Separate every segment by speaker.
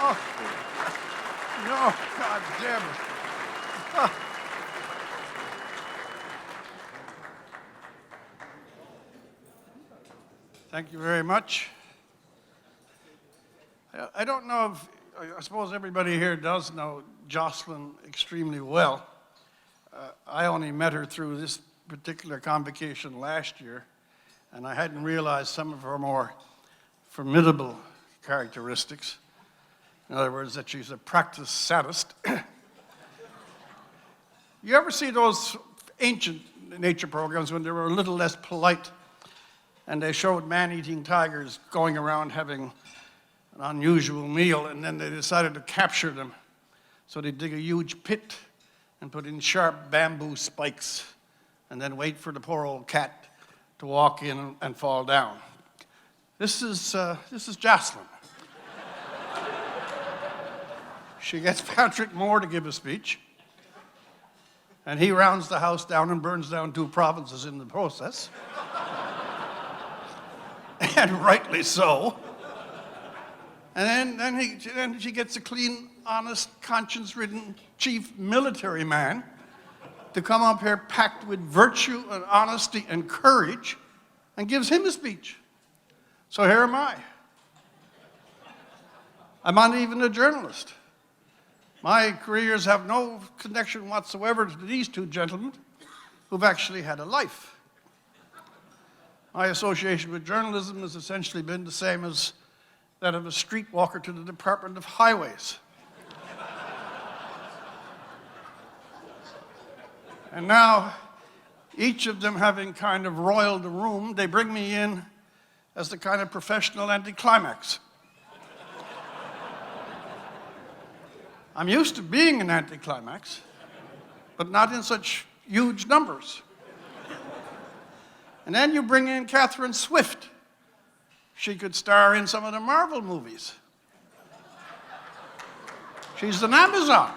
Speaker 1: No, God damn it. Ah. Thank you very much. I don't know if, I suppose everybody here does know Jocelyn extremely well. I only met her through this particular convocation last year, and I hadn't realized some of her more formidable characteristics. In other words, that she's a practiced sadist. You ever see those ancient nature programs when they were a little less polite and they showed man-eating tigers going around having an unusual meal, and then they decided to capture them? So they dig a huge pit and put in sharp bamboo spikes and then wait for the poor old cat to walk in and fall down. This is Jocelyn. She gets Patrick Moore to give a speech, and he rounds the house down and burns down 2 provinces in the process. And rightly so. And then she gets a clean, honest, conscience-ridden chief military man to come up here packed with virtue and honesty and courage and gives him a speech. So here am I. I'm not even a journalist. My careers have no connection whatsoever to these 2 gentlemen who've actually had a life. My association with journalism has essentially been the same as that of a streetwalker to the Department of Highways. And now, each of them having kind of roiled the room, they bring me in as the kind of professional anticlimax. I'm used to being an anticlimax, but not in such huge numbers. And then you bring in Catherine Swift. She could star in some of the Marvel movies. She's an Amazon.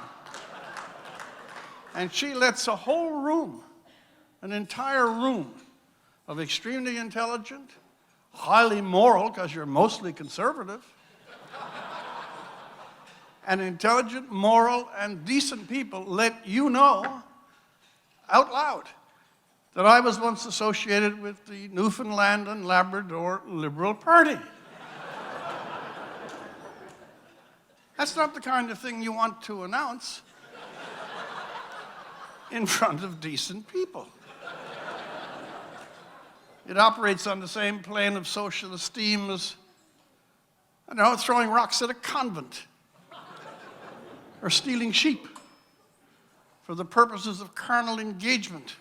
Speaker 1: And she lets a whole room, an entire room of extremely intelligent, highly moral, because you're mostly conservative, and intelligent, moral, and decent people let you know out loud that I was once associated with the Newfoundland and Labrador Liberal Party. That's not the kind of thing you want to announce in front of decent people. It operates on the same plane of social esteem as, I don't know, throwing rocks at a convent or stealing sheep for the purposes of carnal engagement.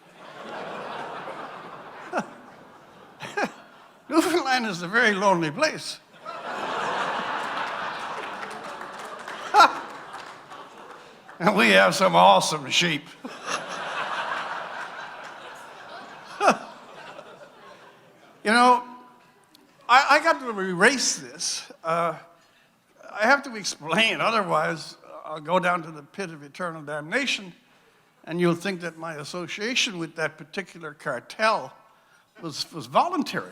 Speaker 1: Newfoundland is a very lonely place. And we have some awesome sheep. You know, I got to erase this. I have to explain, otherwise I'll go down to the pit of eternal damnation, and you'll think that my association with that particular cartel was voluntary.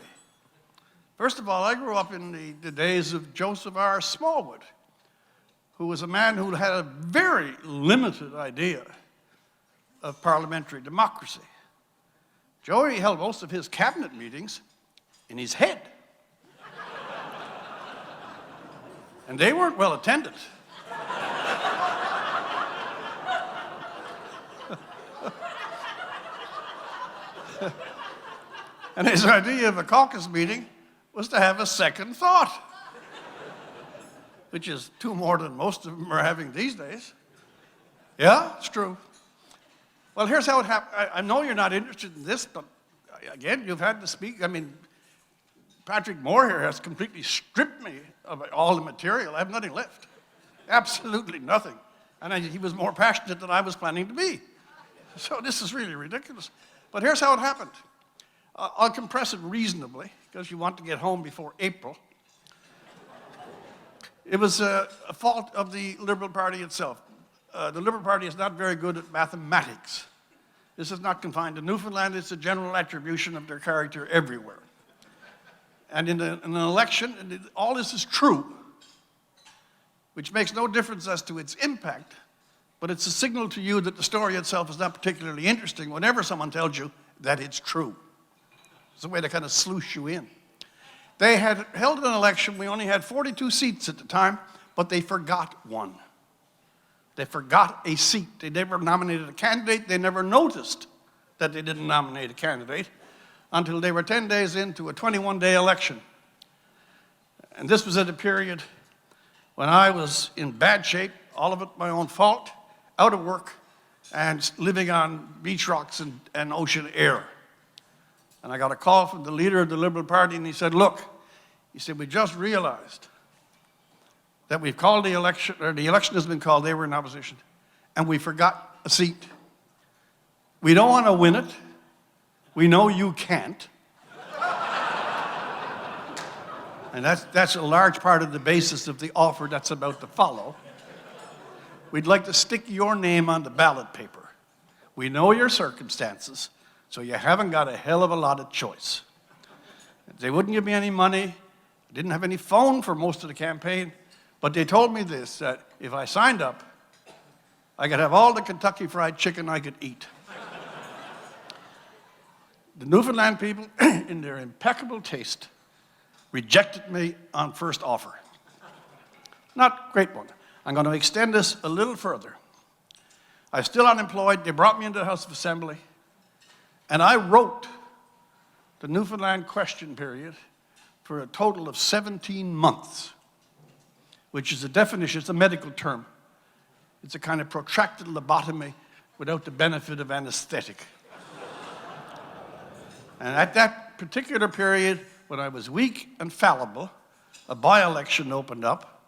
Speaker 1: First of all, I grew up in the days of Joseph R. Smallwood, who was a man who had a very limited idea of parliamentary democracy. Joey held most of his cabinet meetings in his head. And they weren't well attended. And his idea of a caucus meeting was to have a second thought, which is 2 more than most of them are having these days. Yeah, it's true. Well, here's how it happened. I know you're not interested in this, but again, you've had to speak. I mean, Patrick Moore here has completely stripped me of all the material. I have nothing left. Absolutely nothing. And he was more passionate than I was planning to be. So this is really ridiculous. But here's how it happened. I'll compress it reasonably, because you want to get home before April. It was a fault of the Liberal Party itself. The Liberal Party is not very good at mathematics. This is not confined to Newfoundland. It's a general attribution of their character everywhere. And in an election, and all this is true, which makes no difference as to its impact, but it's a signal to you that the story itself is not particularly interesting whenever someone tells you that it's true. It's a way to kind of sluice you in. They had held an election. We only had 42 seats at the time, but they forgot one. They forgot a seat. They never nominated a candidate. They never noticed that they didn't nominate a candidate until they were 10 days into a 21-day election. And this was at a period when I was in bad shape, all of it my own fault, out of work, and living on beach rocks and ocean air. And I got a call from the leader of the Liberal Party, and he said, look, he said, we just realized that we've called the election, or the election has been called, they were in opposition, and we forgot a seat. We don't want to win it. We know you can't. And that's a large part of the basis of the offer that's about to follow. We'd like to stick your name on the ballot paper. We know your circumstances, so you haven't got a hell of a lot of choice. They wouldn't give me any money. I didn't have any phone for most of the campaign. But they told me this, that if I signed up, I could have all the Kentucky Fried Chicken I could eat. The Newfoundland people, in their impeccable taste, rejected me on first offer. Not a great one. I'm going to extend this a little further. I'm still unemployed. They brought me into the House of Assembly, and I wrote the Newfoundland question period for a total of 17 months. Which is a definition, it's a medical term. It's a kind of protracted lobotomy without the benefit of anesthetic. And at that particular period, when I was weak and fallible, a by-election opened up.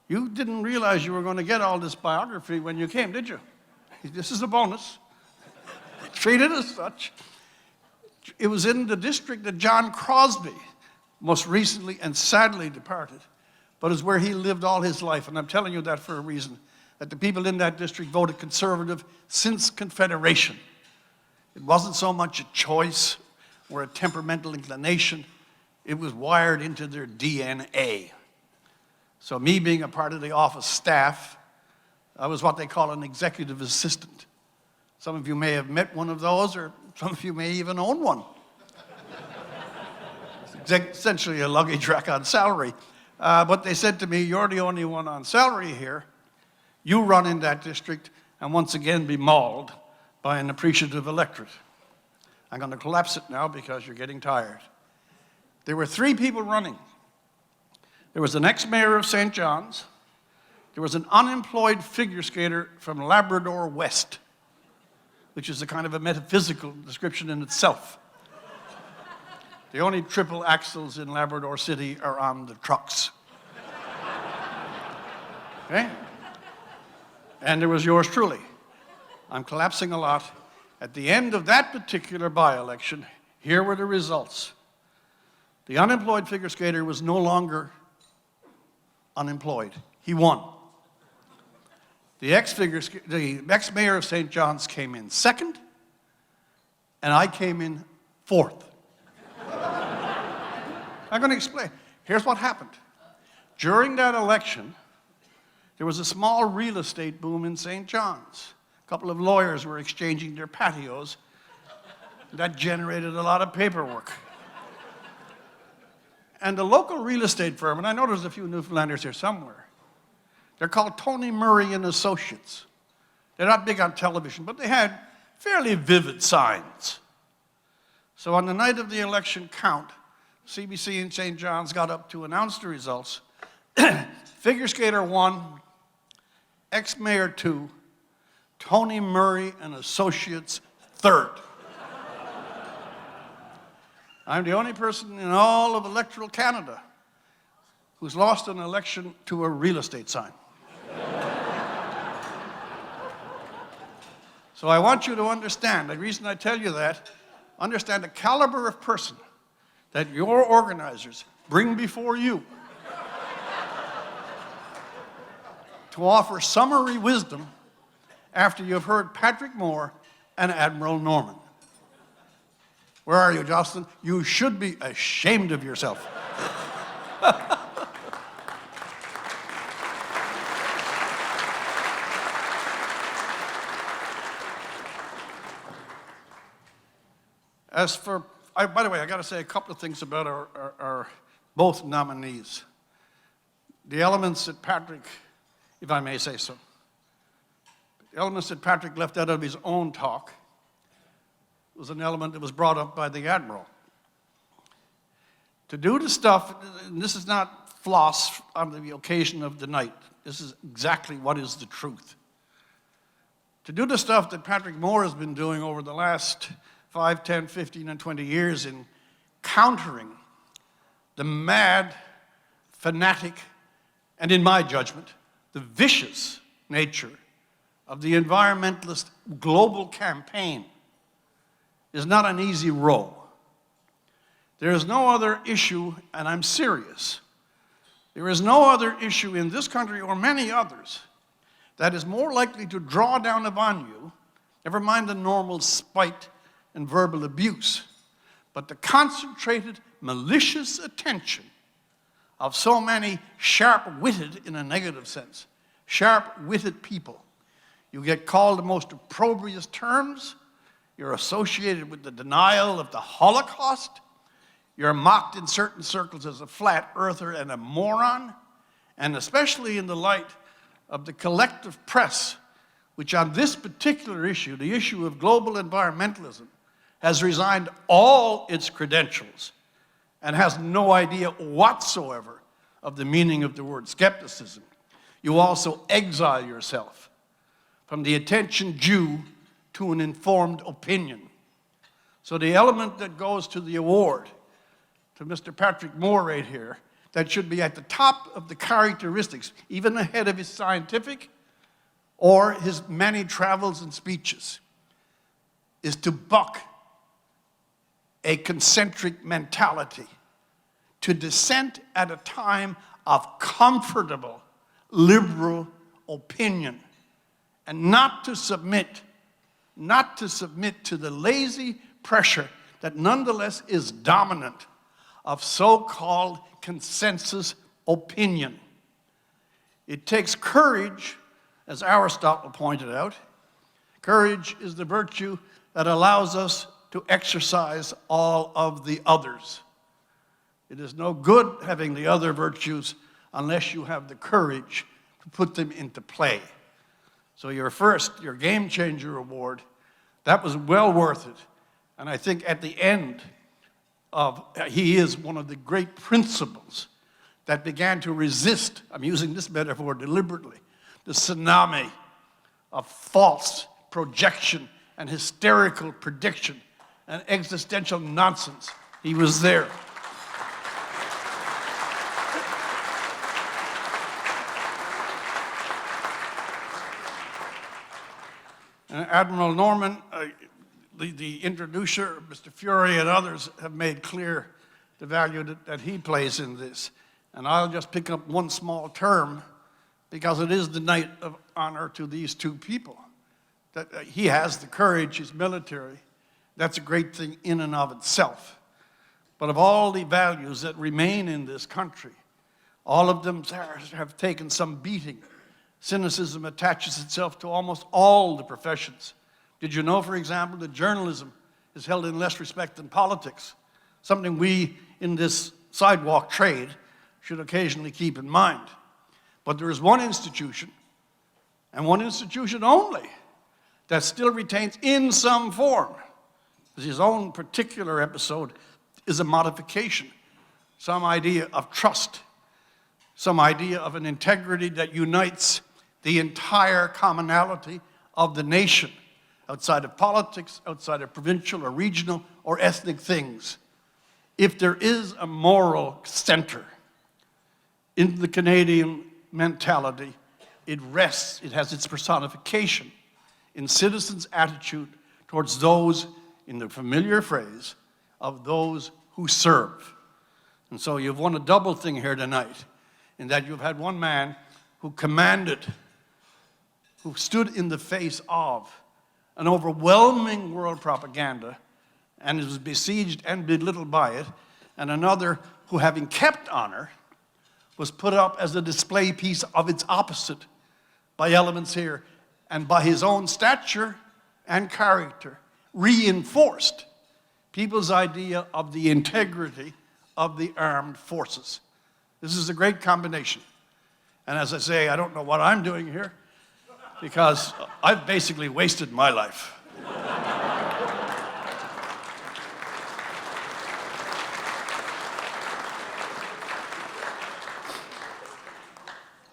Speaker 1: You didn't realize you were going to get all this biography when you came, did you? This is a bonus. Treat it as such. It was in the district that John Crosby most recently and sadly departed, but it's where he lived all his life. And I'm telling you that for a reason, that the people in that district voted conservative since Confederation. It wasn't so much a choice or a temperamental inclination. It was wired into their DNA. So me being a part of the office staff, I was what they call an executive assistant. Some of you may have met one of those, or some of you may even own one. It's essentially a luggage rack on salary. But they said to me, you're the only one on salary here. You run in that district and once again be mauled by an appreciative electorate. I'm going to collapse it now because you're getting tired. There were 3 people running. There was an ex-mayor of St. John's. There was an unemployed figure skater from Labrador West, which is a kind of a metaphysical description in itself. The only triple axles in Labrador City are on the trucks. Okay? And there was yours truly. I'm collapsing a lot. At the end of that particular by-election, here were the results. The unemployed figure skater was no longer unemployed. He won. The ex-mayor of St. John's came in second, and I came in fourth. I'm going to explain. Here's what happened. During that election, there was a small real estate boom in St. John's. A couple of lawyers were exchanging their patios. That generated a lot of paperwork. And the local real estate firm, and I know there's a few Newfoundlanders here somewhere, they're called Tony Murray and Associates. They're not big on television, but they had fairly vivid signs. So on the night of the election count, CBC in St. John's got up to announce the results. Figure skater 1, ex-mayor 2, Tony Murray and Associates 3rd. I'm the only person in all of electoral Canada who's lost an election to a real estate sign. So I want you to understand, the reason I tell you that, understand the caliber of person that your organizers bring before you to offer summary wisdom after you've heard Patrick Moore and Admiral Norman. Where are you, Jocelyn? You should be ashamed of yourself. By the way, I got to say a couple of things about our both nominees. The elements that Patrick, if I may say so, the elements that Patrick left out of his own talk was an element that was brought up by the Admiral. To do the stuff, and this is not floss on the occasion of the night. This is exactly what is the truth. To do the stuff that Patrick Moore has been doing over the last 5, 10, 15, and 20 years in countering the mad, fanatic, and in my judgment, the vicious nature of the environmentalist global campaign is not an easy row. There is no other issue, and I'm serious, there is no other issue in this country or many others that is more likely to draw down upon you, never mind the normal spite and verbal abuse, but the concentrated, malicious attention of so many sharp-witted, in a negative sense, sharp-witted people. You get called the most opprobrious terms, you're associated with the denial of the Holocaust, you're mocked in certain circles as a flat earther and a moron, and especially in the light of the collective press, which on this particular issue, the issue of global environmentalism, has resigned all its credentials and has no idea whatsoever of the meaning of the word skepticism. You also exile yourself from the attention due to an informed opinion. So the element that goes to the award, to Mr. Patrick Moore right here, that should be at the top of the characteristics, even ahead of his scientific or his many travels and speeches, is to buck a concentric mentality, to dissent at a time of comfortable, liberal opinion, and not to submit to the lazy pressure that nonetheless is dominant of so-called consensus opinion. It takes courage, as Aristotle pointed out. Courage is the virtue that allows us to exercise all of the others. It is no good having the other virtues unless you have the courage to put them into play. So your Game Changer Award, that was well worth it. And I think at the end he is one of the great principles that began to resist, I'm using this metaphor deliberately, the tsunami of false projection and hysterical prediction and existential nonsense. He was there. And Admiral Norman, the introducer, Mr. Fury, and others have made clear the value that he plays in this. And I'll just pick up one small term because it is the night of honor to these two people. That he has the courage, he's military. That's a great thing in and of itself. But of all the values that remain in this country, all of them have taken some beating. Cynicism attaches itself to almost all the professions. Did you know, for example, that journalism is held in less respect than politics? Something we in this sidewalk trade should occasionally keep in mind. But there is one institution, and one institution only, that still retains in some form. His own particular episode is a modification, some idea of trust, some idea of an integrity that unites the entire commonality of the nation, outside of politics, outside of provincial or regional or ethnic things. If there is a moral center in the Canadian mentality, it has its personification in citizens' attitude towards those, in the familiar phrase, of those who serve. And so you've won a double thing here tonight, in that you've had one man who commanded, who stood in the face of an overwhelming world propaganda and was besieged and belittled by it, and another who, having kept honor, was put up as a display piece of its opposite by elements here, and by his own stature and character, reinforced people's idea of the integrity of the armed forces. This is a great combination. And as I say, I don't know what I'm doing here because I've basically wasted my life.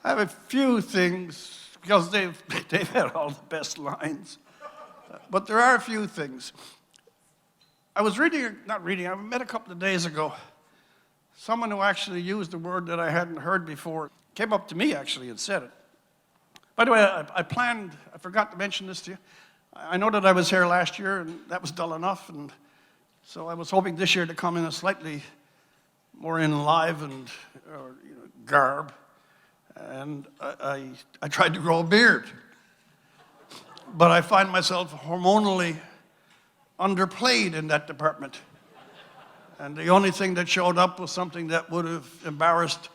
Speaker 1: I have a few things, because they've had all the best lines, but there are a few things. I was I met a couple of days ago, someone who actually used a word that I hadn't heard before, came up to me actually and said it. By the way, I forgot to mention this to you. I know that I was here last year and that was dull enough, and so I was hoping this year to come in a slightly more enlivened garb. And I tried to grow a beard. But I find myself hormonally underplayed in that department. And the only thing that showed up was something that would have embarrassed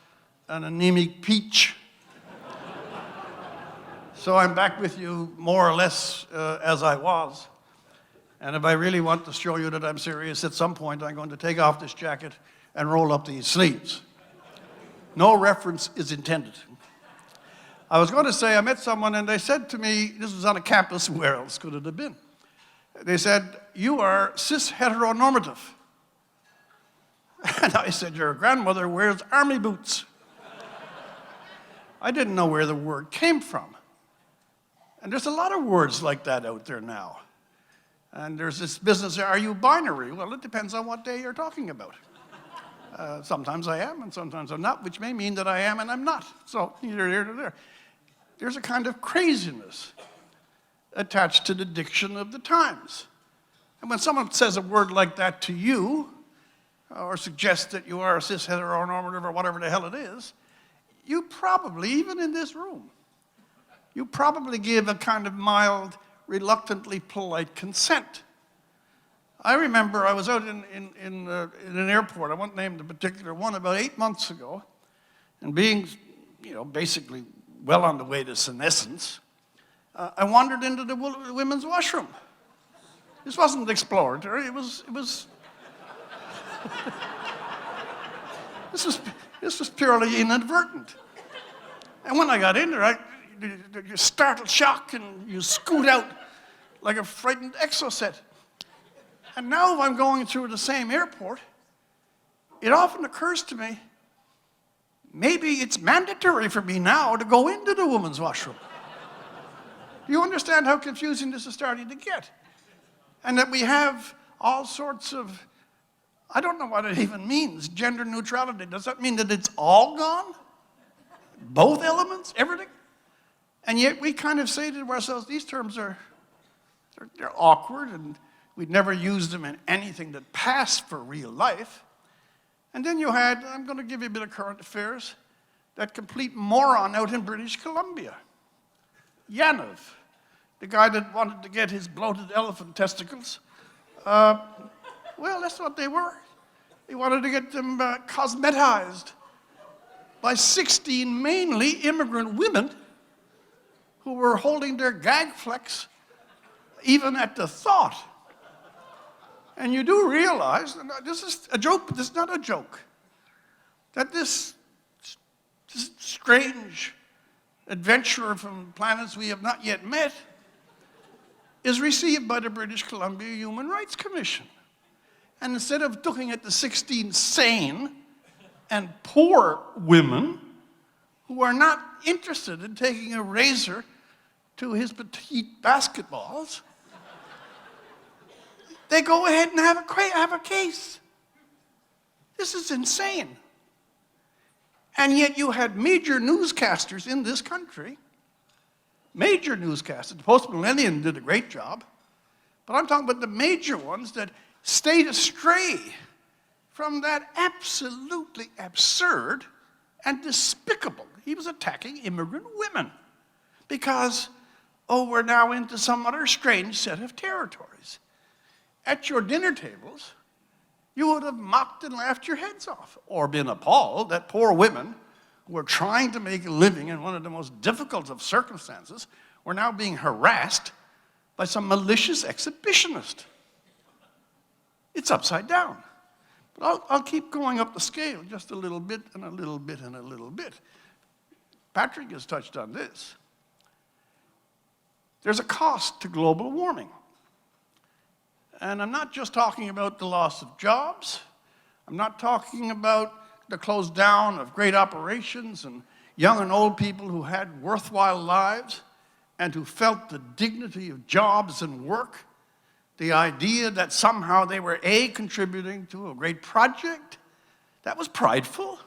Speaker 1: an anemic peach. So I'm back with you more or less as I was. And if I really want to show you that I'm serious, at some point I'm going to take off this jacket and roll up these sleeves. No reference is intended. I was going to say, I met someone and they said to me, this was on a campus, where else could it have been? They said, "You are cis-heteronormative." And I said, "Your grandmother wears army boots." I didn't know where the word came from. And there's a lot of words like that out there now. And there's this business, are you binary? Well, it depends on what day you're talking about. Sometimes I am and sometimes I'm not, which may mean that I am and I'm not. So neither here nor there. There's a kind of craziness attached to the diction of the times. And when someone says a word like that to you, or suggests that you are a cis-heteronormative or whatever the hell it is, you probably, even in this room, you probably give a kind of mild, reluctantly polite consent. I remember I was out in an airport, I won't name the particular one, about 8 months ago, and being, basically well on the way to senescence, I wandered into the women's washroom. This wasn't exploratory, it was this was purely inadvertent. And when I got in there, you startled shock and you scoot out like a frightened exocet. And now if I'm going through the same airport, it often occurs to me, maybe it's mandatory for me now to go into the women's washroom. Do you understand how confusing this is starting to get? And that we have all sorts of, I don't know what it even means, gender neutrality. Does that mean that it's all gone? Both elements, everything? And yet we kind of say to ourselves, these terms they're awkward and we'd never use them in anything that passed for real life. And then you had, I'm going to give you a bit of current affairs, that complete moron out in British Columbia. Yanov, the guy that wanted to get his bloated elephant testicles. Well, that's what they were. They wanted to get them cosmetized by 16 mainly immigrant women who were holding their gag flex even at the thought. And you do realize, and this is a joke, but this is not a joke, that this strange adventurer from planets we have not yet met is received by the British Columbia Human Rights Commission. And instead of looking at the 16 sane and poor women who are not interested in taking a razor to his petite basketballs, they go ahead and have a case. This is insane. And yet you had major newscasters in this country, major newscasters. The Post-Millennium did a great job, but I'm talking about the major ones that stayed astray from that absolutely absurd and despicable. He was attacking immigrant women because, we're now into some other strange set of territories. At your dinner tables, you would have mocked and laughed your heads off, or been appalled that poor women who were trying to make a living in one of the most difficult of circumstances were now being harassed by some malicious exhibitionist. It's upside down. But I'll keep going up the scale just a little bit and a little bit and a little bit. Patrick has touched on this. There's a cost to global warming. And I'm not just talking about the loss of jobs. I'm not talking about the close down of great operations and young and old people who had worthwhile lives and who felt the dignity of jobs and work. The idea that somehow they were contributing to a great project, that was prideful.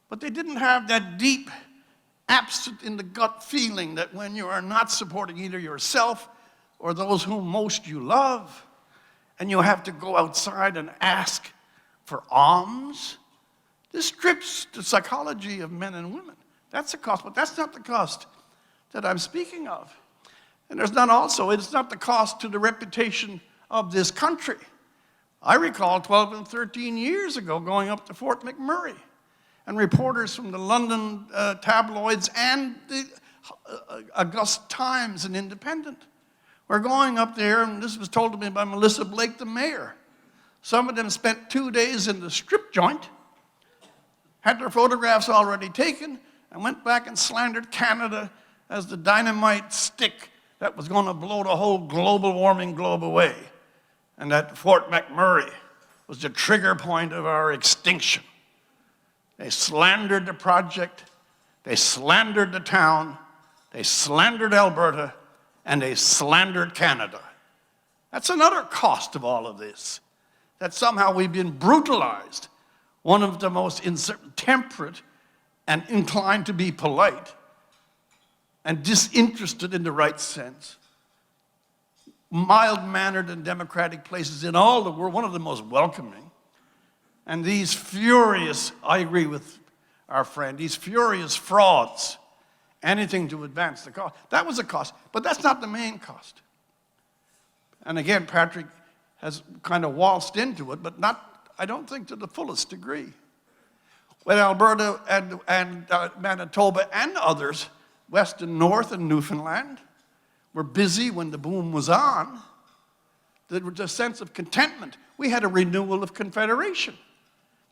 Speaker 1: But they didn't have that deep, absent in the gut feeling that when you are not supporting either yourself or those whom most you love, and you have to go outside and ask for alms, this strips the psychology of men and women. That's the cost, but that's not the cost that I'm speaking of. And it's not the cost to the reputation of this country. I recall 12 and 13 years ago going up to Fort McMurray, and reporters from the London tabloids and the August Times and Independent were going up there, and this was told to me by Melissa Blake, the mayor. Some of them spent 2 days in the strip joint, had their photographs already taken, and went back and slandered Canada as the dynamite stick that was going to blow the whole global warming globe away. And that Fort McMurray was the trigger point of our extinction. They slandered the project, they slandered the town, they slandered Alberta, and they slandered Canada. That's another cost of all of this, that somehow we've been brutalized. One of the most temperate and inclined to be polite and disinterested in the right sense, mild-mannered and democratic places in all the world, one of the most welcoming. And these furious, I agree with our friend, these furious frauds, anything to advance the cause. That was a cost, but that's not the main cost. And again, Patrick has kind of waltzed into it, but I don't think to the fullest degree. When Alberta and Manitoba and others, west and north and Newfoundland, were busy when the boom was on, there was a sense of contentment. We had a renewal of confederation.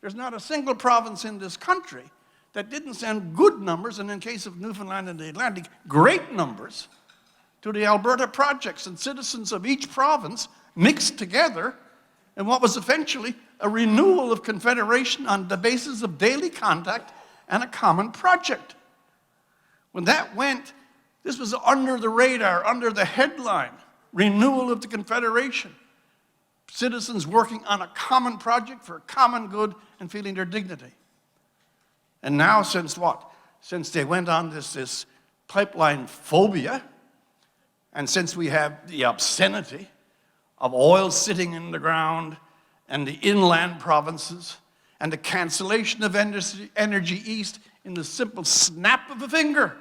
Speaker 1: There's not a single province in this country that didn't send good numbers, and in case of Newfoundland and the Atlantic, great numbers, to the Alberta projects, and citizens of each province mixed together in what was eventually a renewal of confederation on the basis of daily contact and a common project. When that went, this was under the radar, under the headline, renewal of the confederation. Citizens working on a common project for a common good and feeling their dignity. And now, since what? Since they went on this pipeline phobia, and since we have the obscenity of oil sitting in the ground and the inland provinces and the cancellation of energy east in the simple snap of a finger,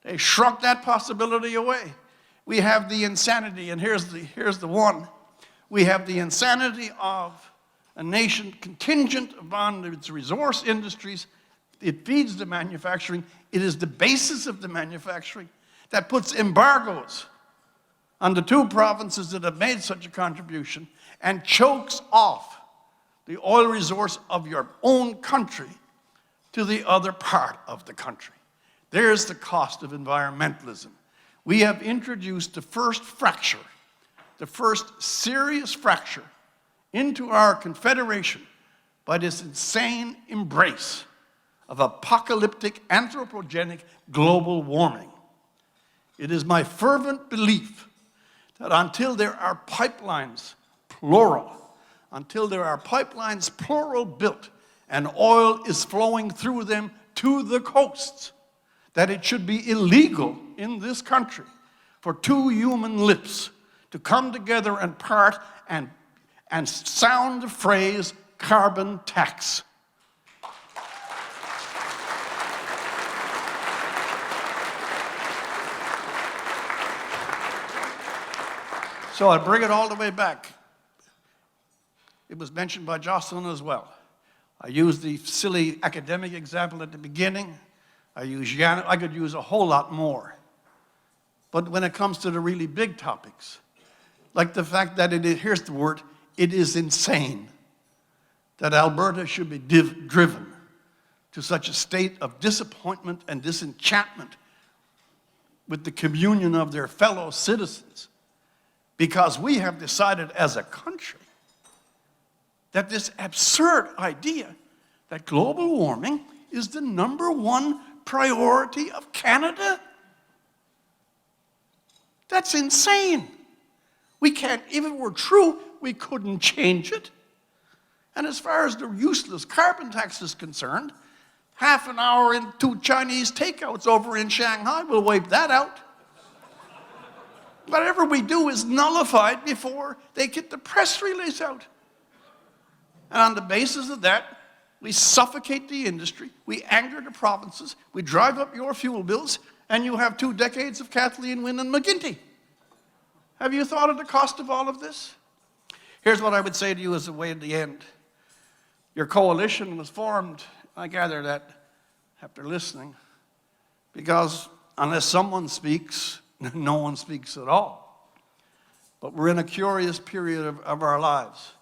Speaker 1: they shrunk that possibility away. We have the insanity, and here's the one. We have the insanity of a nation contingent upon its resource industries. It feeds the manufacturing. It is the basis of the manufacturing that puts embargoes on the two provinces that have made such a contribution and chokes off the oil resource of your own country to the other part of the country. There's the cost of environmentalism. We have introduced the first fracture, the first serious fracture into our confederation by this insane embrace of apocalyptic, anthropogenic global warming. It is my fervent belief that until there are pipelines, plural, built and oil is flowing through them to the coasts, that it should be illegal in this country for two human lips to come together and part and sound the phrase carbon tax. So I bring it all the way back. It was mentioned by Jocelyn as well. I used the silly academic example at the beginning. I could use a whole lot more. But when it comes to the really big topics, like the fact that here's the word, it is insane that Alberta should be driven to such a state of disappointment and disenchantment with the communion of their fellow citizens because we have decided as a country that this absurd idea that global warming is the #1 priority of Canada. That's insane. We can't, if it were true, we couldn't change it. And as far as the useless carbon tax is concerned, half an hour into Chinese takeouts over in Shanghai will wipe that out. Whatever we do is nullified before they get the press release out. And on the basis of that, we suffocate the industry, we anger the provinces, we drive up your fuel bills, and you have 2 decades of Kathleen Wynne and McGuinty. Have you thought of the cost of all of this? Here's what I would say to you as a way at the end. Your coalition was formed, I gather that after listening, because unless someone speaks, no one speaks at all. But we're in a curious period of our lives.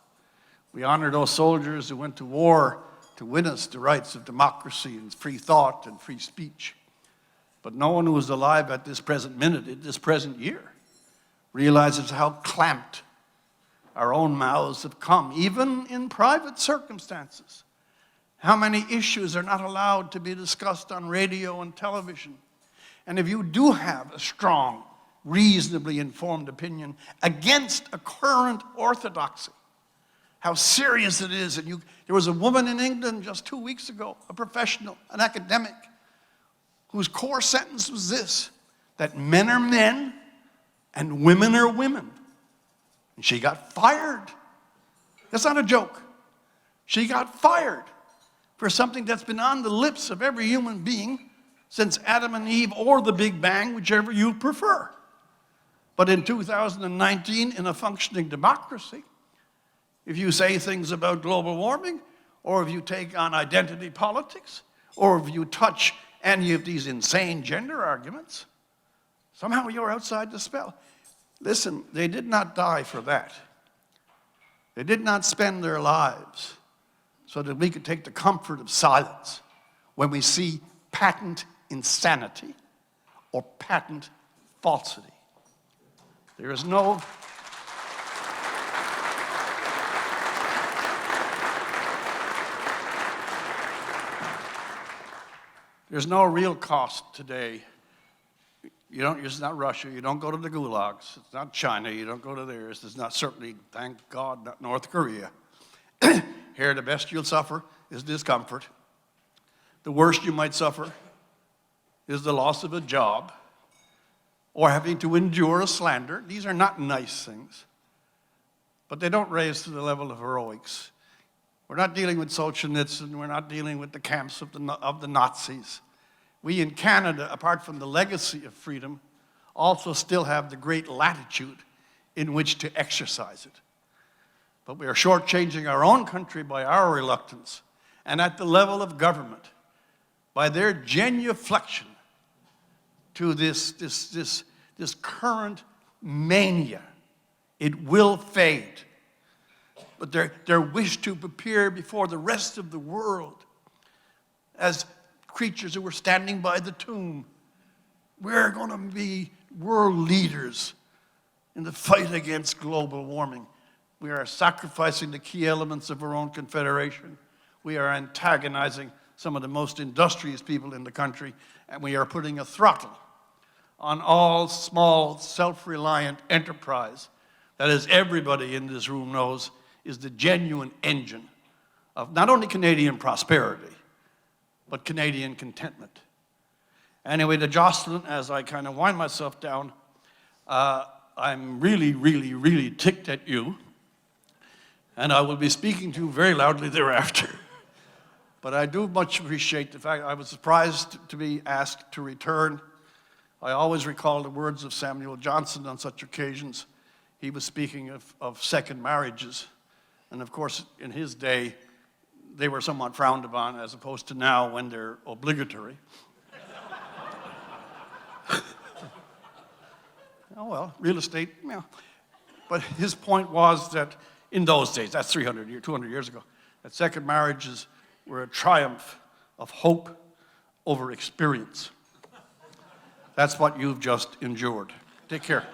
Speaker 1: We honor those soldiers who went to war to win us the rights of democracy and free thought and free speech. But no one who is alive at this present minute, at this present year, realizes how clamped our own mouths have come, even in private circumstances. How many issues are not allowed to be discussed on radio and television. And if you do have a strong, reasonably informed opinion against a current orthodoxy, how serious it is. And there was a woman in England just 2 weeks ago, a professional, an academic, whose core sentence was this, that men are men and women are women. And she got fired. That's not a joke. She got fired for something that's been on the lips of every human being since Adam and Eve or the Big Bang, whichever you prefer. But in 2019, in a functioning democracy, if you say things about global warming, or if you take on identity politics, or if you touch any of these insane gender arguments, somehow you're outside the spell. Listen, they did not die for that. They did not spend their lives so that we could take the comfort of silence when we see patent insanity or patent falsity. There's no real cost today. It's not Russia, you don't go to the gulags, it's not China, you don't go to theirs, it's not certainly, thank God, not North Korea. Here, the best you'll suffer is discomfort. The worst you might suffer is the loss of a job or having to endure a slander. These are not nice things, but they don't raise to the level of heroics. We're not dealing with Solzhenitsyn, we're not dealing with the camps of the Nazis. We in Canada, apart from the legacy of freedom, also still have the great latitude in which to exercise it. But we are shortchanging our own country by our reluctance, and at the level of government, by their genuflection to this current mania. It will fade. But their wish to appear before the rest of the world as creatures who were standing by the tomb. We're going to be world leaders in the fight against global warming. We are sacrificing the key elements of our own confederation. We are antagonizing some of the most industrious people in the country, and we are putting a throttle on all small, self-reliant enterprise that, as everybody in this room knows, is the genuine engine of not only Canadian prosperity, but Canadian contentment. Anyway, to Jocelyn, as I kind of wind myself down, I'm really, really, really ticked at you, and I will be speaking to you very loudly thereafter. But I do much appreciate the fact I was surprised to be asked to return. I always recall the words of Samuel Johnson on such occasions. He was speaking of second marriages. And of course, in his day, they were somewhat frowned upon as opposed to now when they're obligatory. Oh well, real estate, yeah. But his point was that in those days, that's 200 years ago, that second marriages were a triumph of hope over experience. That's what you've just endured. Take care.